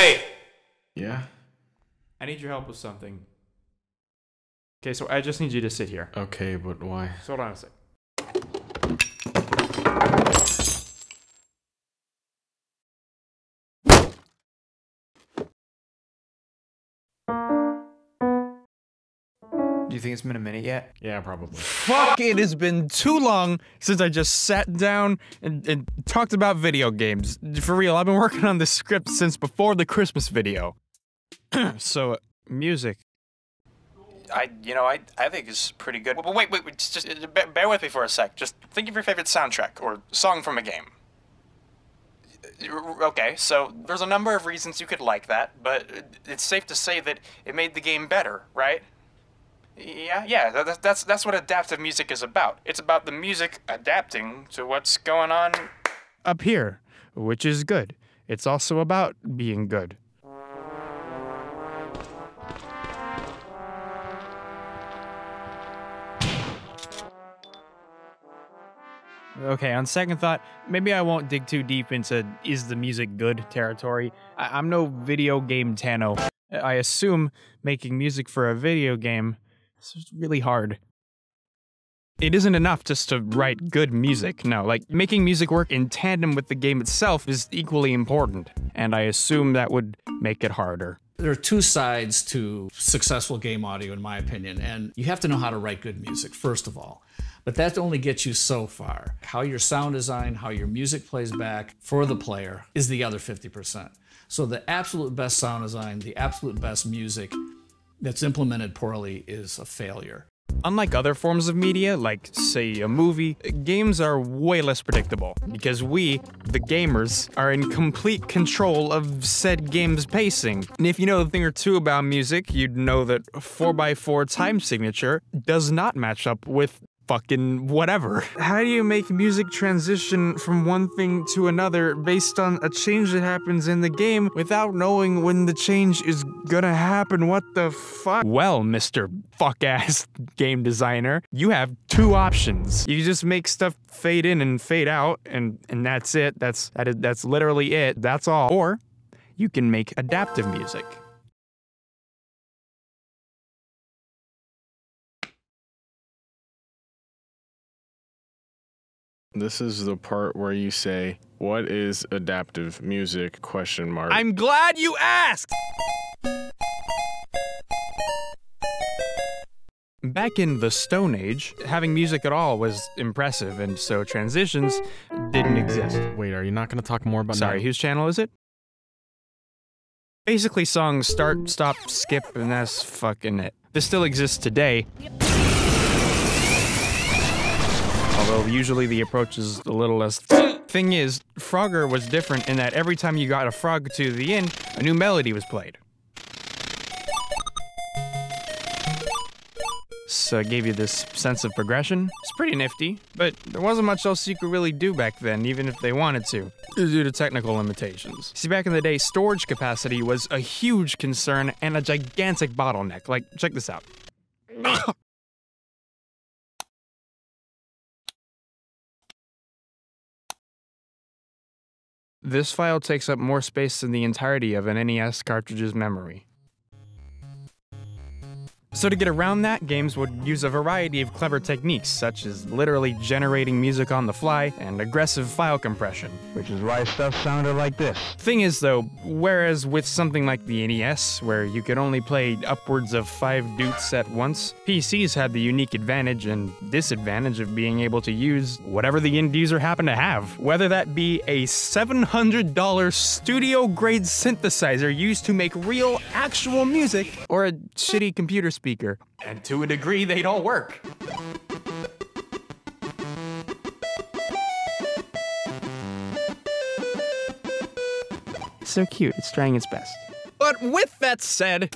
Hey! Yeah? I need your help with something. Okay, so I just need you to sit here. Okay, but why? So hold on a sec. Do you think it's been a minute yet? Yeah, probably. Fuck, it has been too long since I just sat down and talked about video games. For real, I've been working on this script since before the Christmas video. So, music. I think it's pretty good. Wait, just bear with me for a sec. Just think of your favorite soundtrack or song from a game. Okay, so there's a number of reasons you could like that, but it's safe to say that it made the game better, right? Yeah, that's what adaptive music is about. It's about the music adapting to what's going on up here, which is good. It's also about being good. Okay, on second thought, maybe I won't dig too deep into is the music good territory. I'm no video game Tano. I assume making music for a video game is really hard. It isn't enough just to write good music, no. Like, making music work in tandem with the game itself is equally important, and I assume that would make it harder. There are two sides to successful game audio, in my opinion, and you have to know how to write good music, first of all. But that only gets you so far. How your sound design, how your music plays back for the player is the other 50%. So the absolute best sound design, the absolute best music that's implemented poorly is a failure. Unlike other forms of media, like, say, a movie, games are way less predictable, because we, the gamers, are in complete control of said game's pacing. And if you know a thing or two about music, you'd know that 4x4 time signature does not match up with fucking whatever. How do you make music transition from one thing to another based on a change that happens in the game without knowing when the change is gonna happen? What the fuck? Well, Mr. Fuck-ass game designer, you have two options. You just make stuff fade in and fade out, and that's it. That's literally it. That's all. Or you can make adaptive music. This is the part where you say, "What is adaptive music?" ? I'm glad you asked! Back in the Stone Age, having music at all was impressive, and so transitions didn't exist. Wait, are you not going to talk more about Sorry, whose channel is it? Basically, songs start, stop, skip, and that's fucking it. This still exists today. Although usually the approach is a little less. Thing is, Frogger was different in that every time you got a frog to the end, a new melody was played. So it gave you this sense of progression. It's pretty nifty, but there wasn't much else you could really do back then, even if they wanted to, due to technical limitations. See, back in the day, storage capacity was a huge concern and a gigantic bottleneck. Like, check this out. This file takes up more space than the entirety of an NES cartridge's memory. So to get around that, games would use a variety of clever techniques, such as literally generating music on the fly and aggressive file compression. Which is why stuff sounded like this. Thing is though, whereas with something like the NES, where you could only play upwards of 5 doots at once, PCs had the unique advantage and disadvantage of being able to use whatever the end user happened to have. Whether that be a $700 studio-grade synthesizer used to make real, actual music, or a shitty computer speaker. And to a degree, they'd all work. So cute, it's trying its best. But with that said,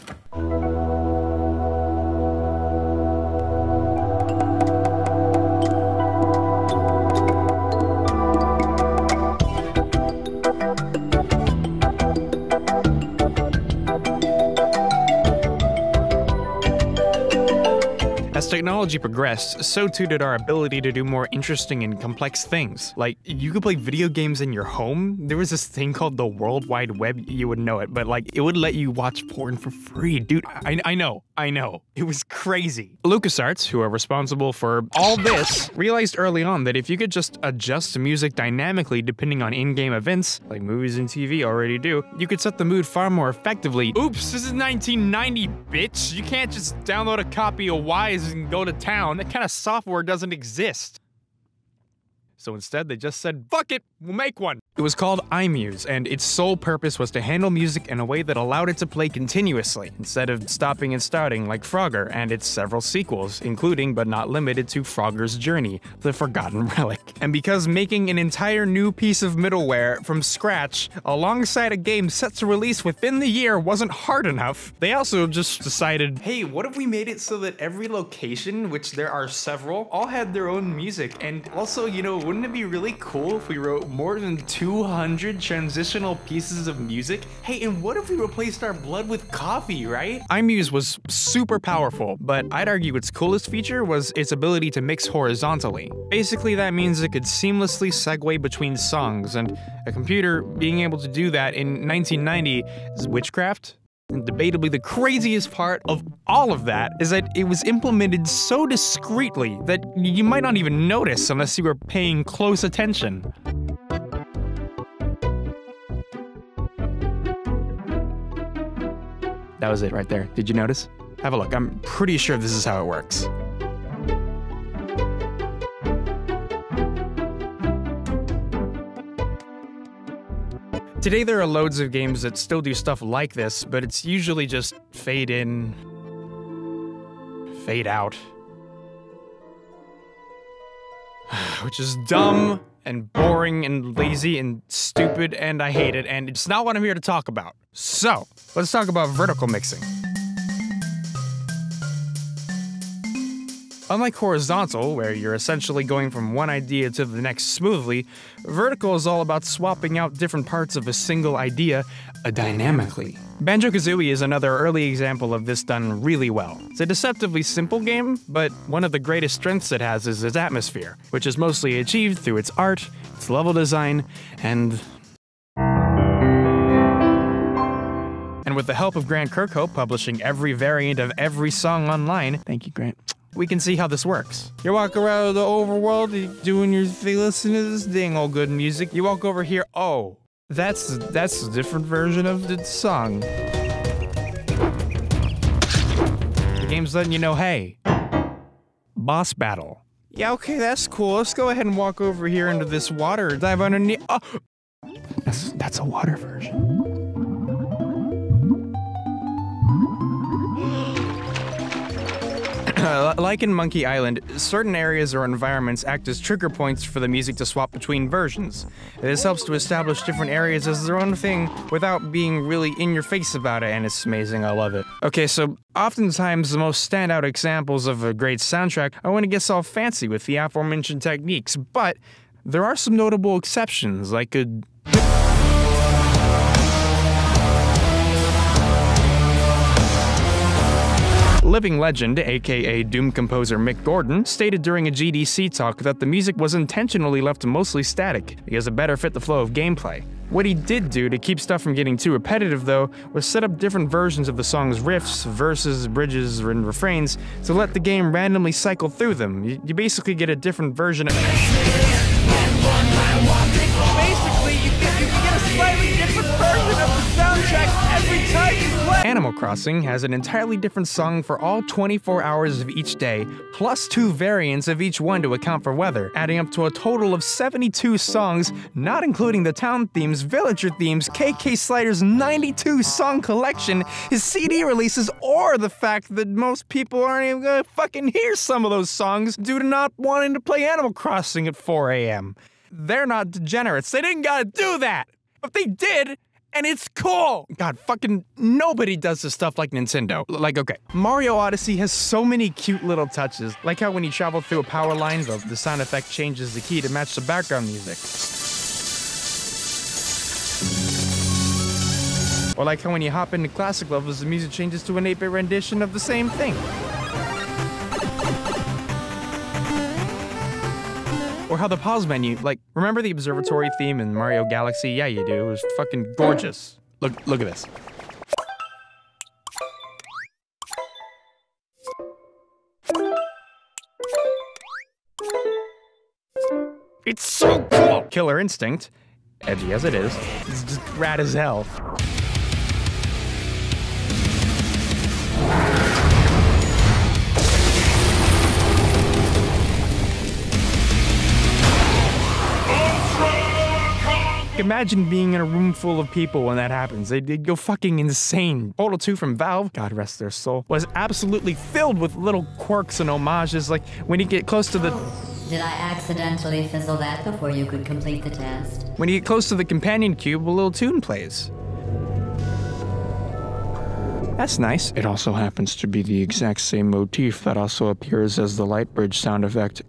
As technology progressed, so too did our ability to do more interesting and complex things. Like, you could play video games in your home. There was this thing called the World Wide Web, you would know it, but like, it would let you watch porn for free. Dude, I know. It was crazy. LucasArts, who are responsible for all this, realized early on that if you could just adjust music dynamically depending on in-game events, like movies and TV already do, you could set the mood far more effectively. Oops, this is 1990, bitch. You can't just download a copy of Wise and go to town. That kind of software doesn't exist. So instead, they just said, fuck it, we'll make one. It was called iMuse, and its sole purpose was to handle music in a way that allowed it to play continuously, instead of stopping and starting like Frogger and its several sequels, including but not limited to Frogger's Journey, the Forgotten Relic. And because making an entire new piece of middleware from scratch alongside a game set to release within the year wasn't hard enough, they also just decided, hey, what if we made it so that every location, which there are several, all had their own music? And also, you know, wouldn't it be really cool if we wrote more than 200 transitional pieces of music? Hey, and what if we replaced our blood with coffee, right? iMuse was super powerful, but I'd argue its coolest feature was its ability to mix horizontally. Basically, that means it could seamlessly segue between songs, and a computer being able to do that in 1990 is witchcraft. And debatably the craziest part of all of that is that it was implemented so discreetly that you might not even notice unless you were paying close attention. That was it right there. Did you notice? Have a look. I'm pretty sure this is how it works. Today there are loads of games that still do stuff like this, but it's usually just fade in, fade out. Which is dumb and boring and lazy and stupid, and I hate it, and it's not what I'm here to talk about. So, let's talk about vertical mixing. Unlike horizontal, where you're essentially going from one idea to the next smoothly, vertical is all about swapping out different parts of a single idea dynamically. Banjo-Kazooie is another early example of this done really well. It's a deceptively simple game, but one of the greatest strengths it has is its atmosphere, which is mostly achieved through its art, its level design, and with the help of Grant Kirkhope publishing every variant of every song online, thank you, Grant, we can see how this works. You walk around the overworld, you're doing your thing, listen to this dang old good music. You walk over here, oh, that's a different version of the song. The game's letting you know, hey, boss battle. Yeah, okay, that's cool. Let's go ahead and walk over here into this water, dive underneath. Oh, that's a water version. Like in Monkey Island, certain areas or environments act as trigger points for the music to swap between versions. This helps to establish different areas as their own thing without being really in your face about it, and it's amazing, I love it. Okay, so oftentimes the most standout examples of a great soundtrack are when it gets all fancy with the aforementioned techniques, but there are some notable exceptions, like a living legend, aka Doom composer Mick Gordon, stated during a GDC talk that the music was intentionally left mostly static because it better fit the flow of gameplay. What he did do to keep stuff from getting too repetitive, though, was set up different versions of the song's riffs, verses, bridges, and refrains to let the game randomly cycle through them. You basically get a different version of you get a slightly different version of the soundtrack every time you play. Animal Crossing has an entirely different song for all 24 hours of each day, plus 2 variants of each one to account for weather, adding up to a total of 72 songs, not including the town themes, villager themes, KK Slider's 92 song collection, his CD releases, or the fact that most people aren't even gonna fucking hear some of those songs due to not wanting to play Animal Crossing at 4 AM. They're not degenerates. They didn't gotta do that. But they did, and it's cool. God, fucking nobody does this stuff like Nintendo. Like, okay, Mario Odyssey has so many cute little touches. Like how when you travel through a power line, the sound effect changes the key to match the background music. Or like how when you hop into classic levels, the music changes to an 8-bit rendition of the same thing. Or how the pause menu, like, remember the observatory theme in Mario Galaxy? Yeah, you do. It was fucking gorgeous. Look at this. It's so cool! Killer Instinct, edgy as it is, it's just rad as hell. Imagine being in a room full of people when that happens. They'd go fucking insane. Portal 2 from Valve, God rest their soul, was absolutely filled with little quirks and homages, like when you get close to the... Did I accidentally fizzle that before you could complete the test? When you get close to the companion cube, a little tune plays. That's nice. It also happens to be the exact same motif that also appears as the light bridge sound effect.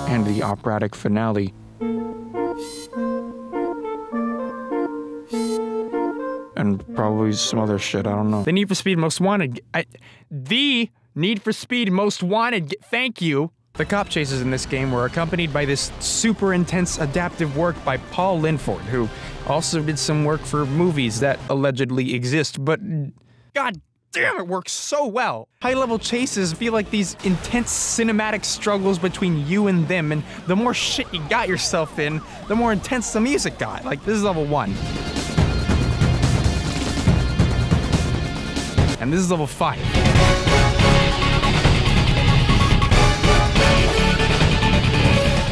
And the operatic finale. And probably some other shit, I don't know. The Need for Speed Most Wanted. The Need for Speed Most Wanted. Thank you. The cop chases in this game were accompanied by this super intense adaptive work by Paul Linford, who also did some work for movies that allegedly exist, but god damn, it works so well. High-level chases feel like these intense cinematic struggles between you and them, and the more shit you got yourself in, the more intense the music got. Like, this is level 1. And this is level 5.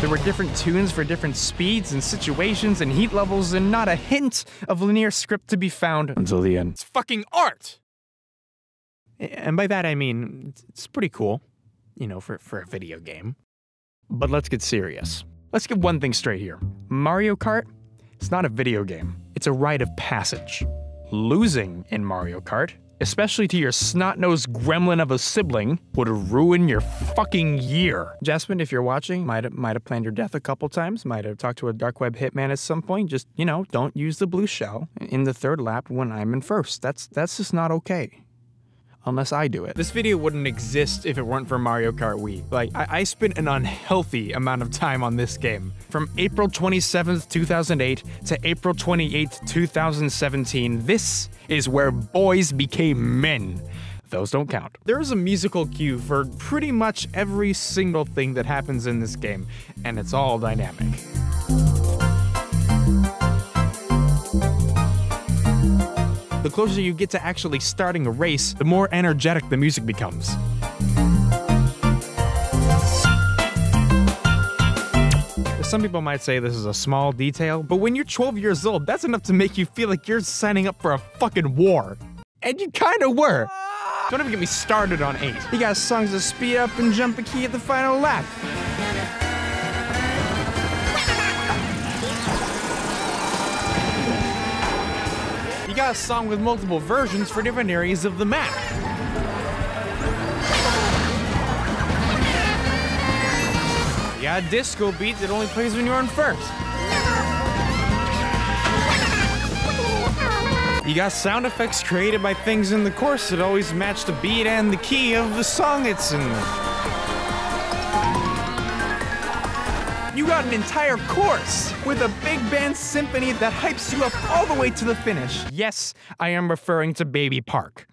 There were different tunes for different speeds and situations and heat levels, and not a hint of linear script to be found until the end. It's fucking art! And by that I mean, it's pretty cool, you know, for a video game. But let's get serious. Let's get one thing straight here. Mario Kart, it's not a video game. It's a rite of passage. Losing in Mario Kart, especially to your snot-nosed gremlin of a sibling, would ruin your fucking year. Jasmine, if you're watching, might have planned your death a couple times, might have talked to a dark web hitman at some point. Just, you know, don't use the blue shell in the third lap when I'm in first. That's just not okay. Unless I do it. This video wouldn't exist if it weren't for Mario Kart Wii. Like, I spent an unhealthy amount of time on this game. From April 27th, 2008 to April 28th, 2017, this is where boys became men. Those don't count. There is a musical cue for pretty much every single thing that happens in this game, and it's all dynamic. The closer you get to actually starting a race, the more energetic the music becomes. Some people might say this is a small detail, but when you're 12 years old, that's enough to make you feel like you're signing up for a fucking war. And you kinda were. Don't even get me started on 8. You got songs that speed up and jump a key at the final lap. You got a song with multiple versions for different areas of the map. You got a disco beat that only plays when you're on first. You got sound effects created by things in the course that always match the beat and the key of the song it's in. You got an entire course with a big band symphony that hypes you up all the way to the finish. Yes, I am referring to Baby Park.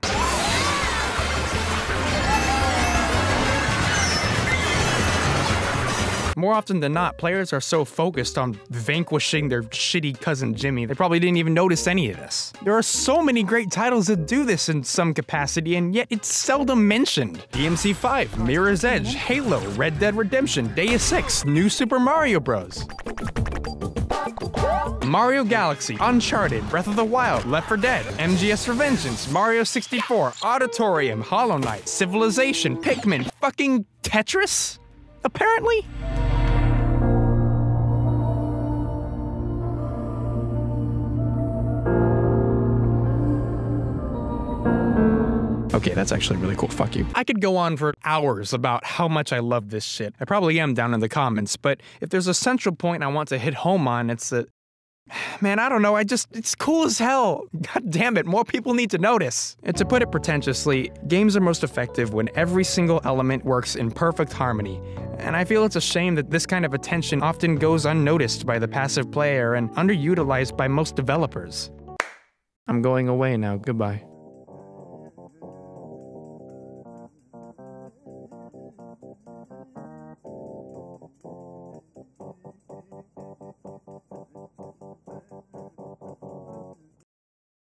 More often than not, players are so focused on vanquishing their shitty cousin Jimmy, they probably didn't even notice any of this. There are so many great titles that do this in some capacity, and yet it's seldom mentioned. DMC5, Mirror's Edge, Halo, Red Dead Redemption, Deus Ex, New Super Mario Bros. Mario Galaxy, Uncharted, Breath of the Wild, Left 4 Dead, MGS Revengeance, Mario 64, Auditorium, Hollow Knight, Civilization, Pikmin, fucking Tetris? Apparently? Okay, that's actually really cool, fuck you. I could go on for hours about how much I love this shit. I probably am down in the comments, but if there's a central point I want to hit home on, it's that Man, I don't know, it's cool as hell. God damn it, more people need to notice. And to put it pretentiously, games are most effective when every single element works in perfect harmony. And I feel it's a shame that this kind of attention often goes unnoticed by the passive player and underutilized by most developers. I'm going away now, goodbye.